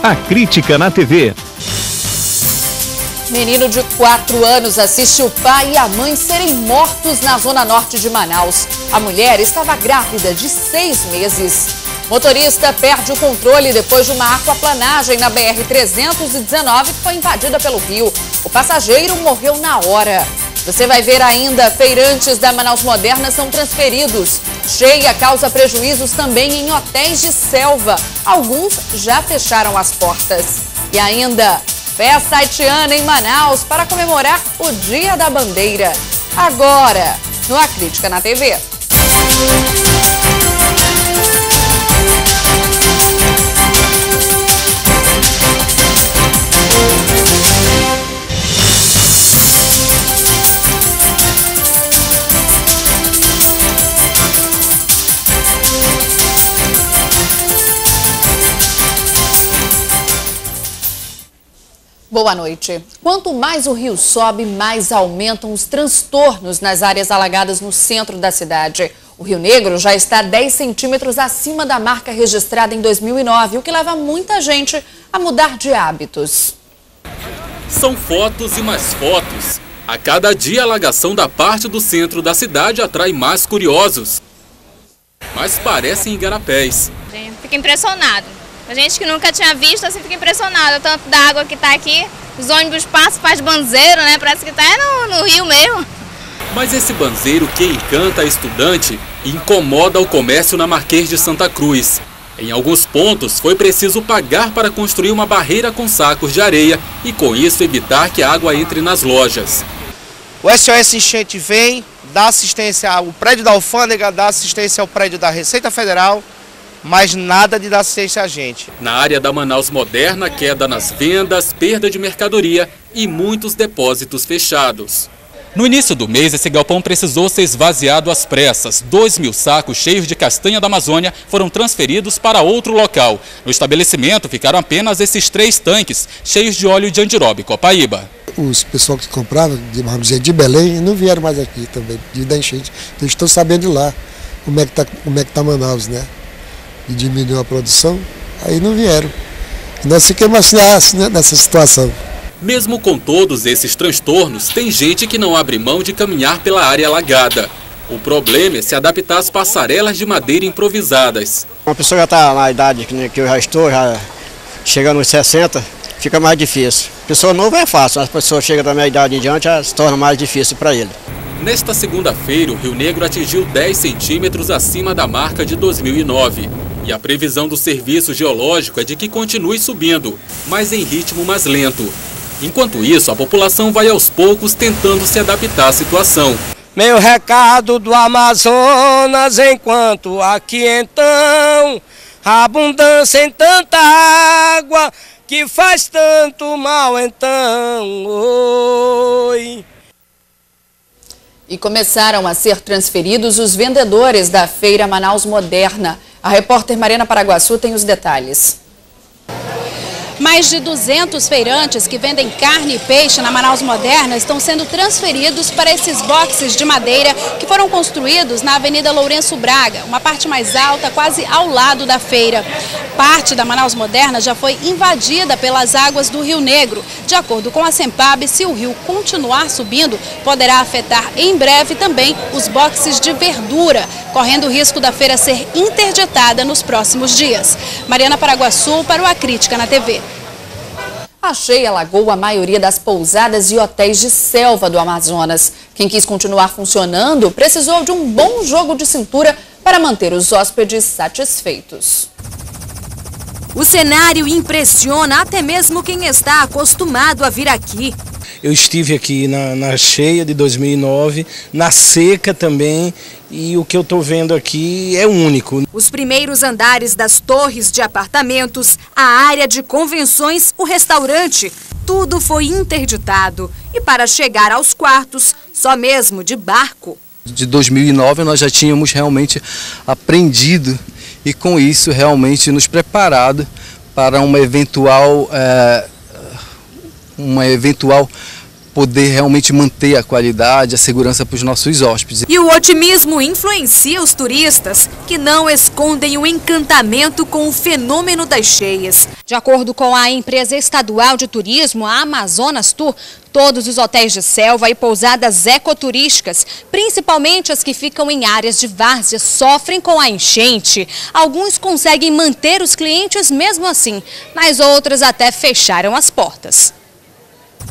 A Crítica na TV. Menino de 4 anos assiste o pai e a mãe serem mortos na zona norte de Manaus. A mulher estava grávida de 6 meses. Motorista perde o controle depois de uma aquaplanagem na BR-319 que foi invadida pelo rio. O passageiro morreu na hora. Você vai ver ainda, feirantes da Manaus Moderna são transferidos. Cheia causa prejuízos também em hotéis de selva. Alguns já fecharam as portas. E ainda, festa haitiana em Manaus para comemorar o Dia da Bandeira. Agora, no A Crítica na TV. Boa noite. Quanto mais o rio sobe, mais aumentam os transtornos nas áreas alagadas no centro da cidade. O Rio Negro já está 10 centímetros acima da marca registrada em 2009, o que leva muita gente a mudar de hábitos. São fotos e mais fotos. A cada dia, a alagação da parte do centro da cidade atrai mais curiosos. Mas parecem igarapés. Fica impressionado. A gente que nunca tinha visto, assim, fica impressionado. O tanto da água que está aqui, os ônibus passam, faz banzeiro, né? Parece que está no rio mesmo. Mas esse banzeiro que encanta a estudante e incomoda o comércio na Marquês de Santa Cruz. Em alguns pontos, foi preciso pagar para construir uma barreira com sacos de areia e, com isso, evitar que a água entre nas lojas. O SOS Enchente vem, dá assistência ao prédio da alfândega, dá assistência ao prédio da Receita Federal, mas nada de dar assistência a gente. Na área da Manaus Moderna, queda nas vendas, perda de mercadoria e muitos depósitos fechados. No início do mês, esse galpão precisou ser esvaziado às pressas. 2.000 sacos cheios de castanha da Amazônia foram transferidos para outro local. No estabelecimento ficaram apenas esses 3 tanques cheios de óleo de andiroba e copaíba. Os pessoal que compravam, vamos dizer, de Belém, não vieram mais aqui também, da enchente. Então, estão sabendo de lá como é que tá Manaus, né? E diminuiu a produção, aí não vieram. E nós ficamos assim, nessa situação. Mesmo com todos esses transtornos, tem gente que não abre mão de caminhar pela área alagada. O problema é se adaptar às passarelas de madeira improvisadas. Uma pessoa já está na idade que eu já estou, já chegando nos 60, fica mais difícil. Pessoa nova é fácil, mas a pessoa chega da minha idade em diante, já se torna mais difícil para ele. Nesta segunda-feira, o Rio Negro atingiu 10 centímetros acima da marca de 2009. E a previsão do Serviço Geológico é de que continue subindo, mas em ritmo mais lento. Enquanto isso, a população vai aos poucos tentando se adaptar à situação. Meu recado do Amazonas, enquanto aqui então, abundância em tanta água que faz tanto mal então, oi. E começaram a ser transferidos os vendedores da Feira Manaus Moderna. A repórter Mariana Paraguaçu tem os detalhes. Mais de 200 feirantes que vendem carne e peixe na Manaus Moderna estão sendo transferidos para esses boxes de madeira que foram construídos na Avenida Lourenço Braga, uma parte mais alta, quase ao lado da feira. Parte da Manaus Moderna já foi invadida pelas águas do Rio Negro. De acordo com a Sempab, se o rio continuar subindo, poderá afetar em breve também os boxes de verdura, correndo o risco da feira ser interditada nos próximos dias. Mariana Paraguaçu para o A Crítica na TV. A cheia alagou a maioria das pousadas e hotéis de selva do Amazonas. Quem quis continuar funcionando precisou de um bom jogo de cintura para manter os hóspedes satisfeitos. O cenário impressiona até mesmo quem está acostumado a vir aqui. Eu estive aqui na cheia de 2009, na seca também, e o que eu estou vendo aqui é único. Os primeiros andares das torres de apartamentos, a área de convenções, o restaurante, tudo foi interditado. E para chegar aos quartos, só mesmo de barco. De 2009 nós já tínhamos realmente aprendido e com isso realmente nos preparado para uma eventual poder realmente manter a qualidade, a segurança para os nossos hóspedes. E o otimismo influencia os turistas, que não escondem o encantamento com o fenômeno das cheias. De acordo com a empresa estadual de turismo, a Amazonas Tour, todos os hotéis de selva e pousadas ecoturísticas, principalmente as que ficam em áreas de várzea, sofrem com a enchente. Alguns conseguem manter os clientes mesmo assim, mas outros até fecharam as portas.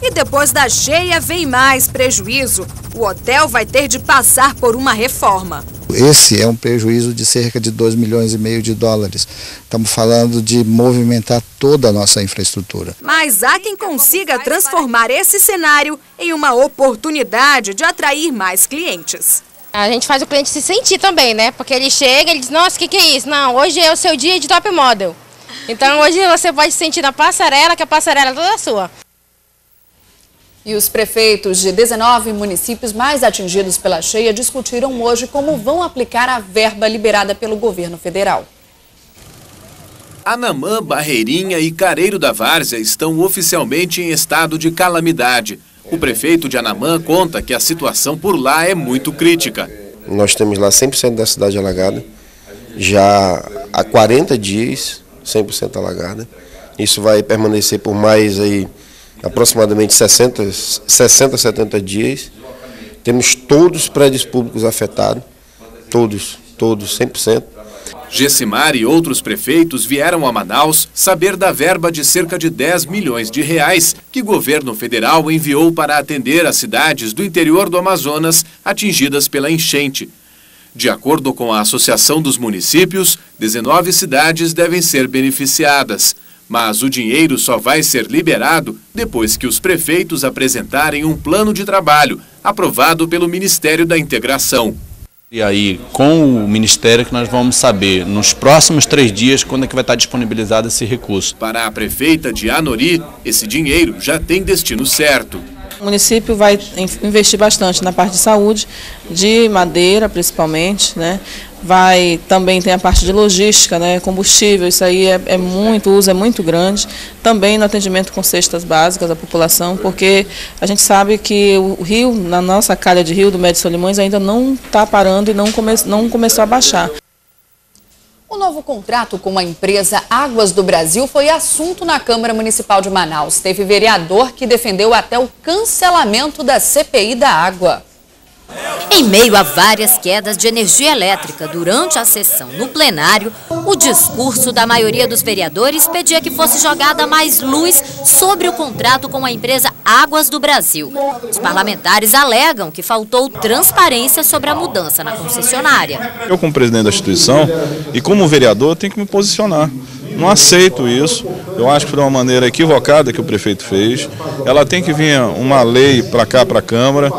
E depois da cheia vem mais prejuízo. O hotel vai ter de passar por uma reforma. Esse é um prejuízo de cerca de 2,5 milhões de dólares. Estamos falando de movimentar toda a nossa infraestrutura. Mas há quem consiga transformar esse cenário em uma oportunidade de atrair mais clientes. A gente faz o cliente se sentir também, né? Porque ele chega e diz, nossa, o que é isso? Não, hoje é o seu dia de top model. Então hoje você pode se sentir na passarela, que a passarela é toda sua. E os prefeitos de 19 municípios mais atingidos pela cheia discutiram hoje como vão aplicar a verba liberada pelo governo federal. Anamã, Barreirinha e Careiro da Várzea estão oficialmente em estado de calamidade. O prefeito de Anamã conta que a situação por lá é muito crítica. Nós temos lá 100% da cidade alagada, já há 40 dias 100% alagada. Isso vai permanecer por mais aí aproximadamente 60, 70 dias. Temos todos os prédios públicos afetados, todos, 100%. Gessimar e outros prefeitos vieram a Manaus saber da verba de cerca de 10 milhões de reais que o governo federal enviou para atender as cidades do interior do Amazonas atingidas pela enchente. De acordo com a Associação dos Municípios, 19 cidades devem ser beneficiadas. Mas o dinheiro só vai ser liberado depois que os prefeitos apresentarem um plano de trabalho aprovado pelo Ministério da Integração. E aí, com o Ministério, que nós vamos saber nos próximos 3 dias quando é que vai estar disponibilizado esse recurso. Para a prefeita de Anori, esse dinheiro já tem destino certo. O município vai investir bastante na parte de saúde, de madeira principalmente, né? Também tem a parte de logística, né? Combustível, isso aí o uso é muito grande. Também no atendimento com cestas básicas à população, porque a gente sabe que o rio, na nossa calha de rio do Médio Solimões, ainda não está parando e não começou a baixar. O novo contrato com a empresa Águas do Brasil foi assunto na Câmara Municipal de Manaus. Teve vereador que defendeu até o cancelamento da CPI da água. Em meio a várias quedas de energia elétrica durante a sessão no plenário, o discurso da maioria dos vereadores pedia que fosse jogada mais luz sobre o contrato com a empresa Águas do Brasil. Os parlamentares alegam que faltou transparência sobre a mudança na concessionária. Eu, como presidente da instituição e como vereador, tenho que me posicionar. Não aceito isso. Eu acho que foi uma maneira equivocada que o prefeito fez. Ela tem que vir uma lei para cá, para a Câmara,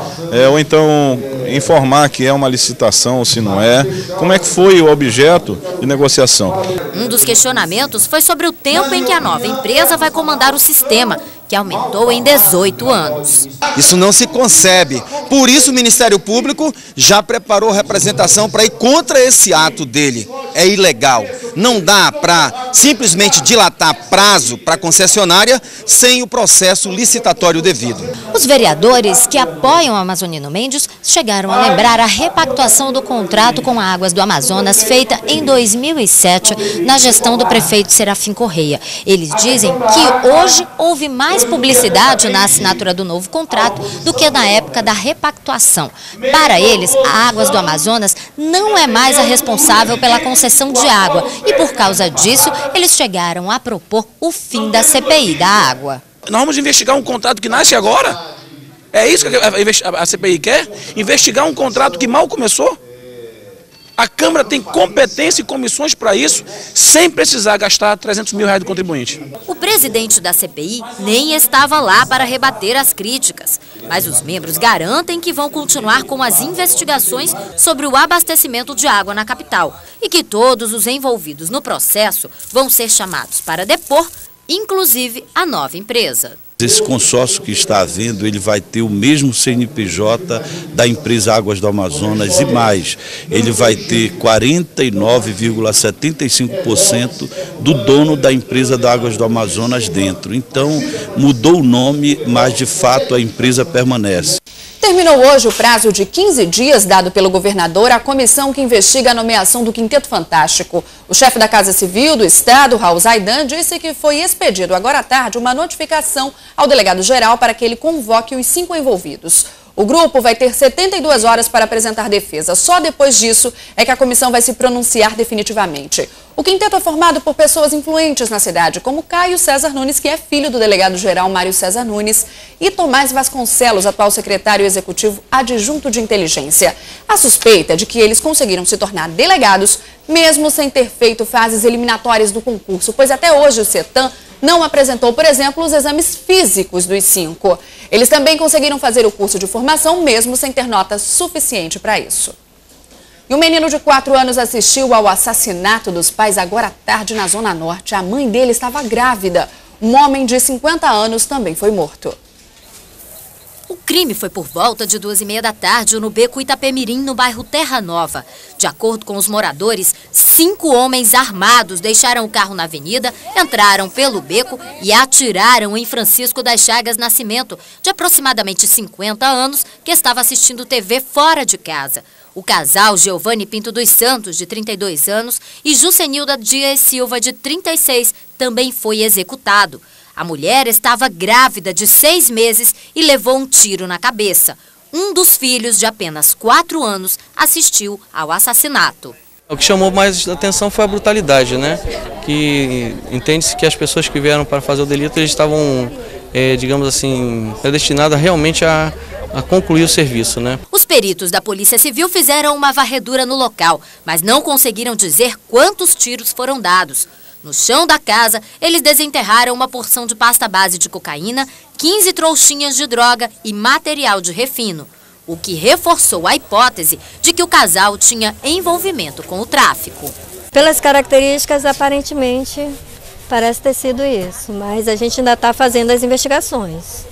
ou então informar que é uma licitação ou se não é. Como é que foi o objeto de negociação? Um dos questionamentos foi sobre o tempo em que a nova empresa vai comandar o sistema, que aumentou em 18 anos. Isso não se concebe. Por isso o Ministério Público já preparou representação para ir contra esse ato dele. É ilegal. Não dá para simplesmente dilatar prazo para a concessionária sem o processo licitatório devido. Os vereadores que apoiam o Amazonino Mendes chegaram a lembrar a repactuação do contrato com Águas do Amazonas feita em 2007 na gestão do prefeito Serafim Correia. Eles dizem que hoje houve mais publicidade na assinatura do novo contrato do que na época da repactuação. Para eles, a Águas do Amazonas não é mais a responsável pela concessão de água e, por causa disso, eles chegaram a propor o fim da CPI da água. Nós vamos investigar um contrato que nasce agora? É isso que a CPI quer? Investigar um contrato que mal começou? A Câmara tem competência e comissões para isso, sem precisar gastar 300 mil reais do contribuinte. O presidente da CPI nem estava lá para rebater as críticas, mas os membros garantem que vão continuar com as investigações sobre o abastecimento de água na capital e que todos os envolvidos no processo vão ser chamados para depor, inclusive a nova empresa. Esse consórcio que está havendo, ele vai ter o mesmo CNPJ da empresa Águas do Amazonas e mais. Ele vai ter 49,75% do dono da empresa da Águas do Amazonas dentro. Então, mudou o nome, mas de fato a empresa permanece. Terminou hoje o prazo de 15 dias dado pelo governador à comissão que investiga a nomeação do Quinteto Fantástico. O chefe da Casa Civil do Estado, Raul Zaidan, disse que foi expedido agora à tarde uma notificação ao delegado-geral para que ele convoque os 5 envolvidos. O grupo vai ter 72 horas para apresentar defesa. Só depois disso é que a comissão vai se pronunciar definitivamente. O quinteto é formado por pessoas influentes na cidade, como Caio César Nunes, que é filho do delegado-geral Mário César Nunes, e Tomás Vasconcelos, atual secretário executivo adjunto de inteligência. A suspeita é de que eles conseguiram se tornar delegados, mesmo sem ter feito fases eliminatórias do concurso, pois até hoje o CETAM não apresentou, por exemplo, os exames físicos dos 5. Eles também conseguiram fazer o curso de formação, mesmo sem ter nota suficiente para isso. E um menino de 4 anos assistiu ao assassinato dos pais agora à tarde na Zona Norte. A mãe dele estava grávida. Um homem de 50 anos também foi morto. O crime foi por volta de 2h30 da tarde no beco Itapemirim, no bairro Terra Nova. De acordo com os moradores, 5 homens armados deixaram o carro na avenida, entraram pelo beco e atiraram em Francisco das Chagas Nascimento, de aproximadamente 50 anos, que estava assistindo TV fora de casa. O casal Giovanni Pinto dos Santos, de 32 anos, e Jucenilda Dias Silva, de 36, também foi executado. A mulher estava grávida de 6 meses e levou um tiro na cabeça. Um dos filhos, de apenas 4 anos, assistiu ao assassinato. O que chamou mais atenção foi a brutalidade, né? Que entende-se que as pessoas que vieram para fazer o delito, eles estavam, digamos assim, predestinadas realmente a concluir o serviço, né? Os peritos da Polícia Civil fizeram uma varredura no local, mas não conseguiram dizer quantos tiros foram dados. No chão da casa, eles desenterraram uma porção de pasta base de cocaína, 15 trouxinhas de droga e material de refino, o que reforçou a hipótese de que o casal tinha envolvimento com o tráfico. Pelas características, aparentemente, parece ter sido isso, mas a gente ainda está fazendo as investigações.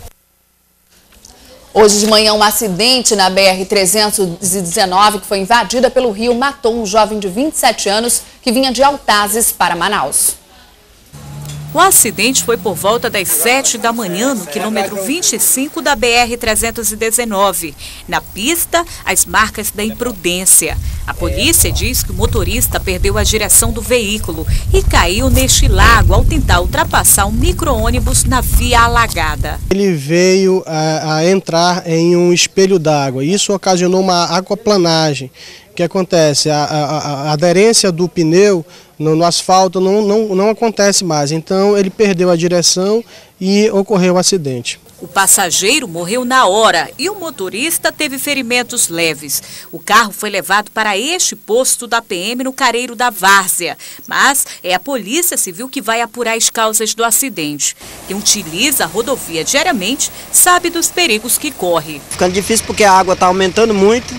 Hoje de manhã, um acidente na BR-319, que foi invadida pelo rio, matou um jovem de 27 anos que vinha de Altazes para Manaus. O acidente foi por volta das 7 da manhã, no quilômetro 25 da BR-319. Na pista, as marcas da imprudência. A polícia diz que o motorista perdeu a direção do veículo e caiu neste lago ao tentar ultrapassar um micro-ônibus na via alagada. Ele veio a entrar em um espelho d'água. Isso ocasionou uma aquaplanagem. O que acontece? A aderência do pneu no asfalto não acontece mais, então ele perdeu a direção e ocorreu o acidente. O passageiro morreu na hora e o motorista teve ferimentos leves. O carro foi levado para este posto da PM no Careiro da Várzea, mas é a Polícia Civil que vai apurar as causas do acidente. Quem utiliza a rodovia diariamente sabe dos perigos que corre. Ficando difícil porque a água está aumentando muito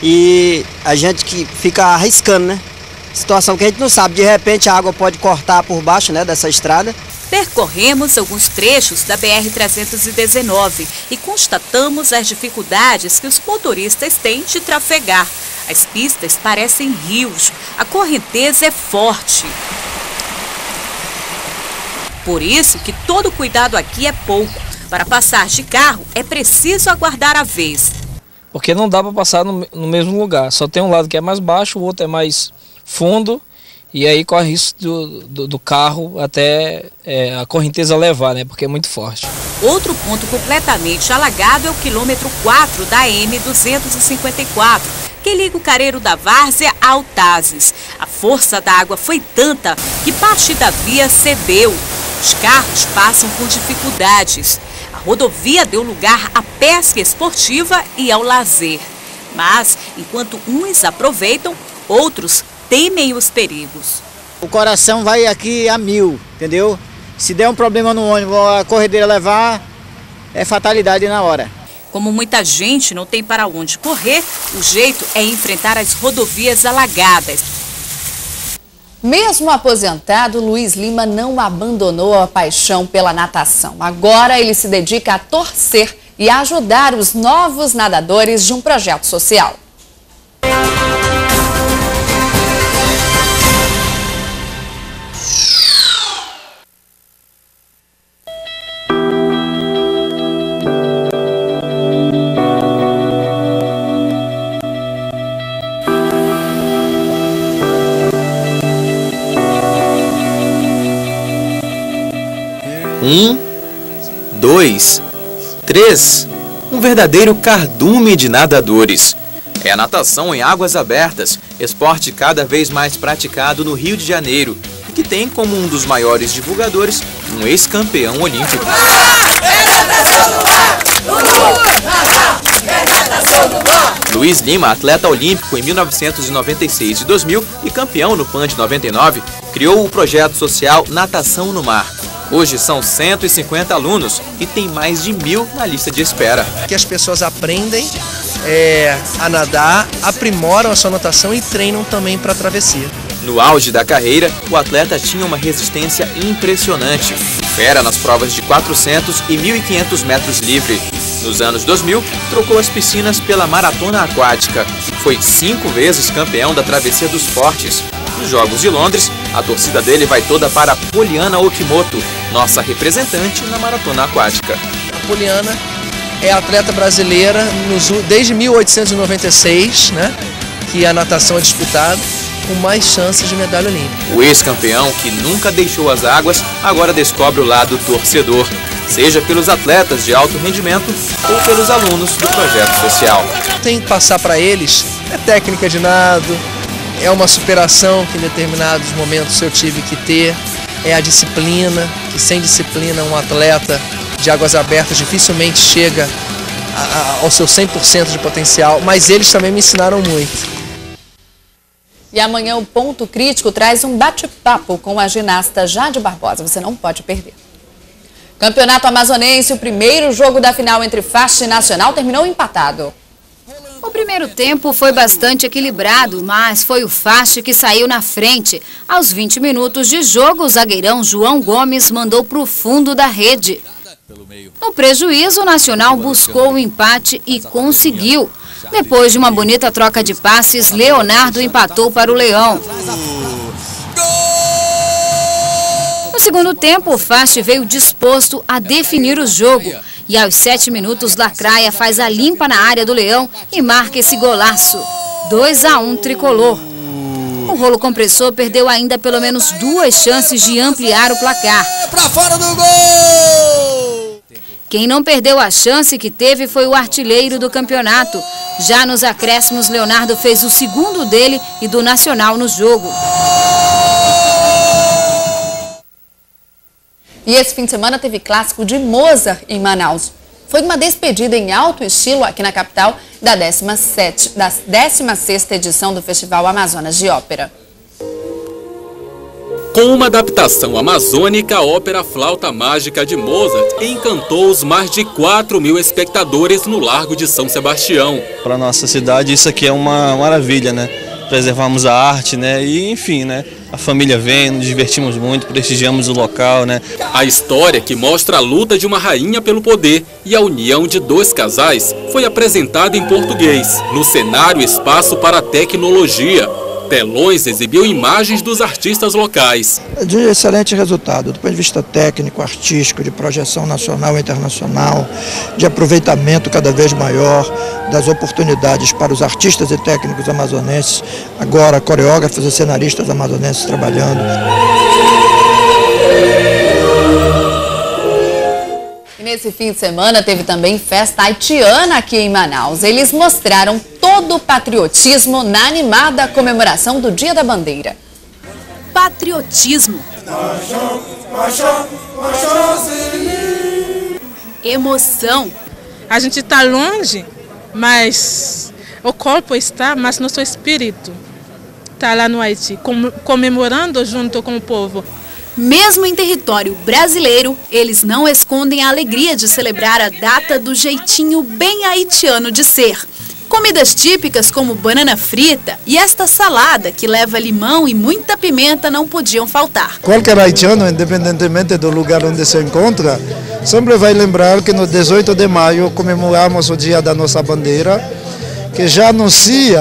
e a gente que fica arriscando, né? Situação que a gente não sabe, de repente a água pode cortar por baixo, né, dessa estrada. Percorremos alguns trechos da BR-319 e constatamos as dificuldades que os motoristas têm de trafegar. As pistas parecem rios, a correnteza é forte. Por isso que todo cuidado aqui é pouco. Para passar de carro é preciso aguardar a vez. Porque não dá para passar no mesmo lugar, só tem um lado que é mais baixo, o outro é mais fundo, e aí corre risco do carro até a correnteza levar, né? Porque é muito forte. Outro ponto completamente alagado é o quilômetro 4 da M254, que liga o Careiro da Várzea a Altazes. A força da água foi tanta que parte da via cedeu. Os carros passam por dificuldades. A rodovia deu lugar à pesca esportiva e ao lazer. Mas, enquanto uns aproveitam, outros temem os perigos. O coração vai aqui a 1000, entendeu? Se der um problema no ônibus, a corredeira levar, é fatalidade na hora. Como muita gente não tem para onde correr, o jeito é enfrentar as rodovias alagadas. Mesmo aposentado, Luiz Lima não abandonou a paixão pela natação. Agora ele se dedica a torcer e a ajudar os novos nadadores de um projeto social. Um, 2, 3, um verdadeiro cardume de nadadores. É a natação em águas abertas, esporte cada vez mais praticado no Rio de Janeiro e que tem como um dos maiores divulgadores um ex-campeão olímpico. Luiz Lima, atleta olímpico em 1996 e 2000 e campeão no PAN de 99, criou o projeto social Natação no Mar. Hoje são 150 alunos e tem mais de 1000 na lista de espera. Que as pessoas aprendem a nadar, aprimoram a sua natação e treinam também para a travessia. No auge da carreira, o atleta tinha uma resistência impressionante. Fera nas provas de 400 e 1.500 metros livre. Nos anos 2000, trocou as piscinas pela maratona aquática. Foi 5 vezes campeão da Travessia dos Fortes. Nos Jogos de Londres, a torcida dele vai toda para Poliana Okimoto, nossa representante na maratona aquática. A Poliana é atleta brasileira desde 1896, né, que a natação é disputada, com mais chances de medalha olímpica. O ex-campeão, que nunca deixou as águas, agora descobre o lado torcedor, seja pelos atletas de alto rendimento ou pelos alunos do projeto social. Tem que passar para eles técnica de nado, é uma superação que em determinados momentos eu tive que ter, é a disciplina, que sem disciplina um atleta de águas abertas dificilmente chega ao seu 100% de potencial, mas eles também me ensinaram muito. E amanhã o Ponto Crítico traz um bate-papo com a ginasta Jade Barbosa, você não pode perder. Campeonato Amazonense, o primeiro jogo da final entre Fast e Nacional terminou empatado. O primeiro tempo foi bastante equilibrado, mas foi o Fast que saiu na frente. Aos 20 minutos de jogo, o zagueirão João Gomes mandou para o fundo da rede. No prejuízo, o Nacional buscou o empate e conseguiu. Depois de uma bonita troca de passes, Leonardo empatou para o Leão. No segundo tempo, o Fast veio disposto a definir o jogo. E aos 7 minutos, Lacraia faz a limpa na área do Leão e marca esse golaço. 2-1 tricolor. O rolo compressor perdeu ainda pelo menos 2 chances de ampliar o placar. Pra fora do gol! Quem não perdeu a chance que teve foi o artilheiro do campeonato. Já nos acréscimos, Leonardo fez o segundo dele e do Nacional no jogo. E esse fim de semana teve clássico de Mozart em Manaus. Foi uma despedida em alto estilo aqui na capital da 16ª edição do Festival Amazonas de Ópera. Com uma adaptação amazônica, a ópera Flauta Mágica de Mozart encantou os mais de 4.000 espectadores no Largo de São Sebastião. Para a nossa cidade isso aqui é uma maravilha, né? Preservamos a arte, né? E enfim, né? A família vem, nos divertimos muito, prestigiamos o local, né? A história que mostra a luta de uma rainha pelo poder e a união de 2 casais foi apresentada em português. No cenário, espaço para a tecnologia. Telões exibiu imagens dos artistas locais. De excelente resultado, do ponto de vista técnico, artístico, de projeção nacional e internacional, de aproveitamento cada vez maior das oportunidades para os artistas e técnicos amazonenses, agora coreógrafos e cenaristas amazonenses trabalhando. Nesse fim de semana teve também festa haitiana aqui em Manaus. Eles mostraram todo o patriotismo na animada comemoração do Dia da Bandeira. Patriotismo. Emoção. A gente está longe, mas o corpo está, mas nosso espírito está lá no Haiti, comemorando junto com o povo. Mesmo em território brasileiro, eles não escondem a alegria de celebrar a data do jeitinho bem haitiano de ser. Comidas típicas como banana frita e esta salada que leva limão e muita pimenta não podiam faltar. Qualquer haitiano, independentemente do lugar onde se encontra, sempre vai lembrar que no 18 de maio comemoramos o dia da nossa bandeira, que já anuncia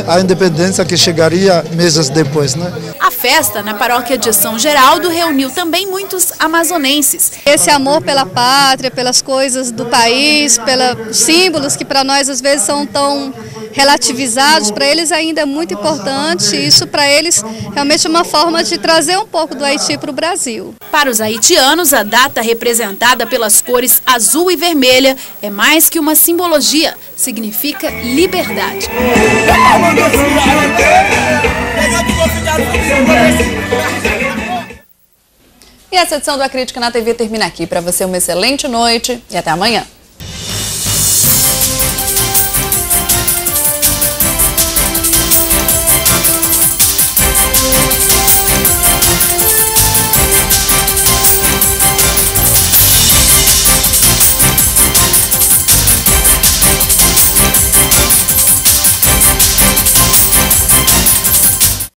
a independência que chegaria meses depois, né? A festa na paróquia de São Geraldo reuniu também muitos amazonenses. Esse amor pela pátria, pelas coisas do país, pelos símbolos que para nós às vezes são tão relativizados, para eles ainda é muito importante. Isso para eles realmente é uma forma de trazer um pouco do Haiti para o Brasil. Para os haitianos, a data representada pelas cores azul e vermelha é mais que uma simbologia, significa liberdade. E essa edição do A Crítica na TV termina aqui. Para você, uma excelente noite e até amanhã.